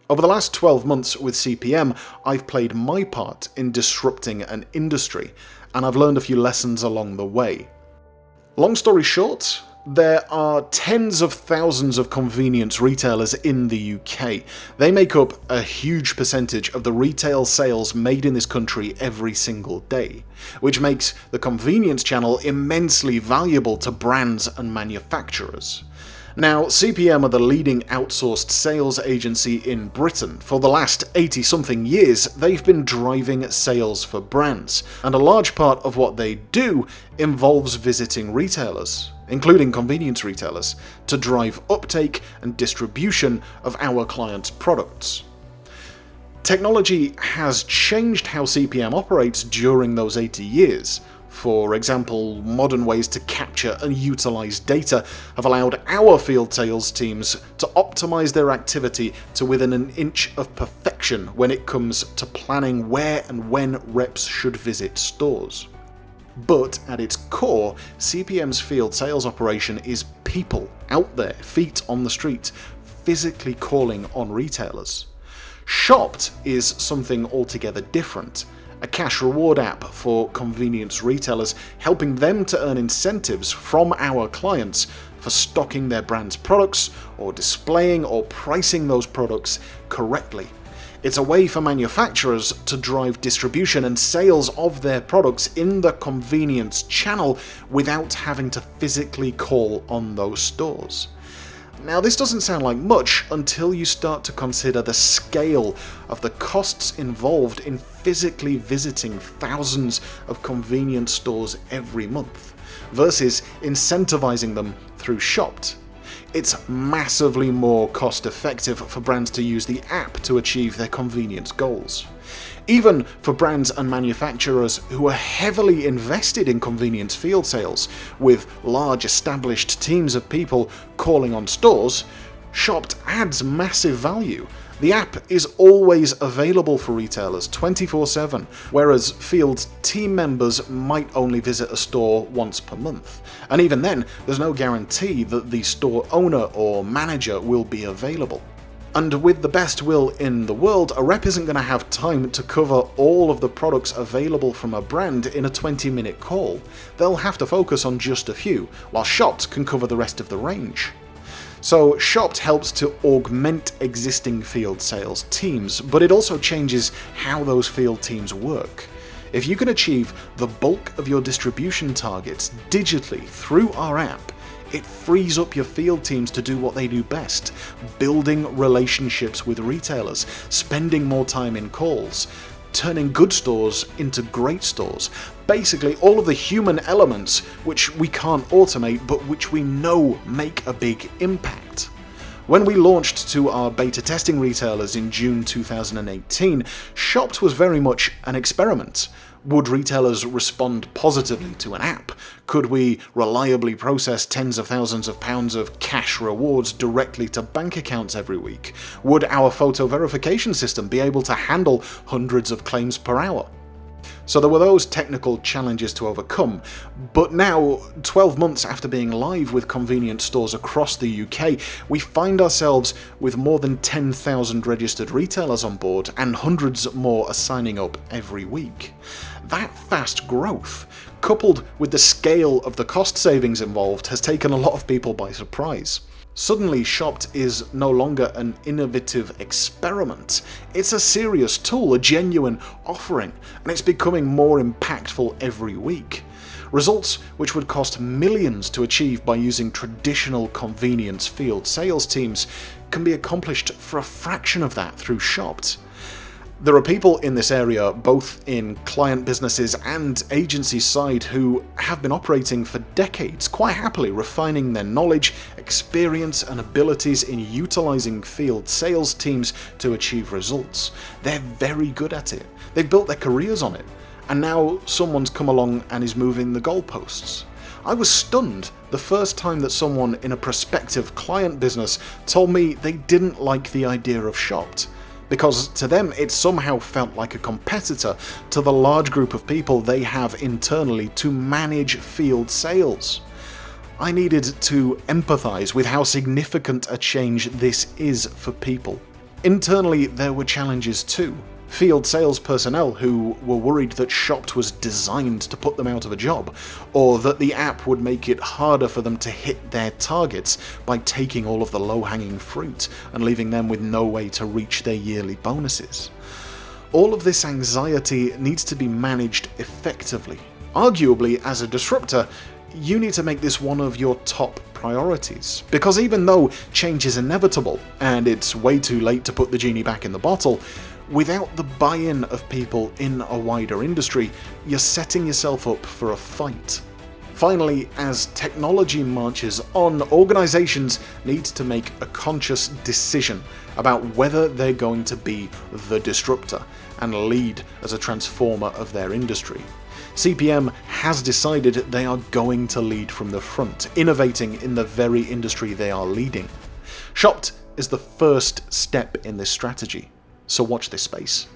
Over the last 12 months with CPM, I've played my part in disrupting an industry, and I've learned a few lessons along the way. Long story short, there are tens of thousands of convenience retailers in the UK. They make up a huge percentage of the retail sales made in this country every single day, which makes the convenience channel immensely valuable to brands and manufacturers. Now, CPM are the leading outsourced sales agency in Britain. For the last 80-something years, they've been driving sales for brands, and a large part of what they do involves visiting retailers, including convenience retailers, to drive uptake and distribution of our clients' products. Technology has changed how CPM operates during those 80 years. For example, modern ways to capture and utilize data have allowed our field sales teams to optimize their activity to within an inch of perfection when it comes to planning where and when reps should visit stores. But at its core, CPM's field sales operation is people out there, feet on the street, physically calling on retailers. Shopt is something altogether different. A cash reward app for convenience retailers, helping them to earn incentives from our clients for stocking their brand's products or displaying or pricing those products correctly. It's a way for manufacturers to drive distribution and sales of their products in the convenience channel without having to physically call on those stores. Now, this doesn't sound like much until you start to consider the scale of the costs involved in physically visiting thousands of convenience stores every month, versus incentivizing them through Shopt. It's massively more cost effective for brands to use the app to achieve their convenience goals. Even for brands and manufacturers who are heavily invested in convenience field sales, with large established teams of people calling on stores, Shopt adds massive value. The app is always available for retailers 24/7, whereas field team members might only visit a store once per month. And even then, there's no guarantee that the store owner or manager will be available. And with the best will in the world, a rep isn't going to have time to cover all of the products available from a brand in a 20-minute call. They'll have to focus on just a few, while Shopt can cover the rest of the range. So Shopt helps to augment existing field sales teams, but it also changes how those field teams work. If you can achieve the bulk of your distribution targets digitally through our app, it frees up your field teams to do what they do best, building relationships with retailers, spending more time in calls, turning good stores into great stores. Basically, all of the human elements which we can't automate but which we know make a big impact. When we launched to our beta testing retailers in June 2018, Shopt was very much an experiment. Would retailers respond positively to an app? Could we reliably process tens of thousands of pounds of cash rewards directly to bank accounts every week? Would our photo verification system be able to handle hundreds of claims per hour? So there were those technical challenges to overcome, but now, 12 months after being live with convenience stores across the UK, we find ourselves with more than 10,000 registered retailers on board, and hundreds more are signing up every week. That fast growth, coupled with the scale of the cost savings involved, has taken a lot of people by surprise. Suddenly, Shopt is no longer an innovative experiment. It's a serious tool, a genuine offering, and it's becoming more impactful every week. Results which would cost millions to achieve by using traditional convenience field sales teams can be accomplished for a fraction of that through Shopt. There are people in this area, both in client businesses and agency side, who have been operating for decades, quite happily refining their knowledge, experience and abilities in utilizing field sales teams to achieve results. They're very good at it. They've built their careers on it. And now someone's come along and is moving the goalposts. I was stunned the first time that someone in a prospective client business told me they didn't like the idea of Shopt, because to them it somehow felt like a competitor to the large group of people they have internally to manage field sales. I needed to empathize with how significant a change this is for people. Internally, there were challenges too. Field sales personnel who were worried that Shopt was designed to put them out of a job, or that the app would make it harder for them to hit their targets by taking all of the low-hanging fruit and leaving them with no way to reach their yearly bonuses. All of this anxiety needs to be managed effectively. Arguably, as a disruptor, you need to make this one of your top priorities, because even though change is inevitable and it's way too late to put the genie back in the bottle, without the buy-in of people in a wider industry, you're setting yourself up for a fight. Finally, as technology marches on, organizations need to make a conscious decision about whether they're going to be the disruptor and lead as a transformer of their industry. CPM has decided they are going to lead from the front, innovating in the very industry they are leading. Shopt is the first step in this strategy, so watch this space.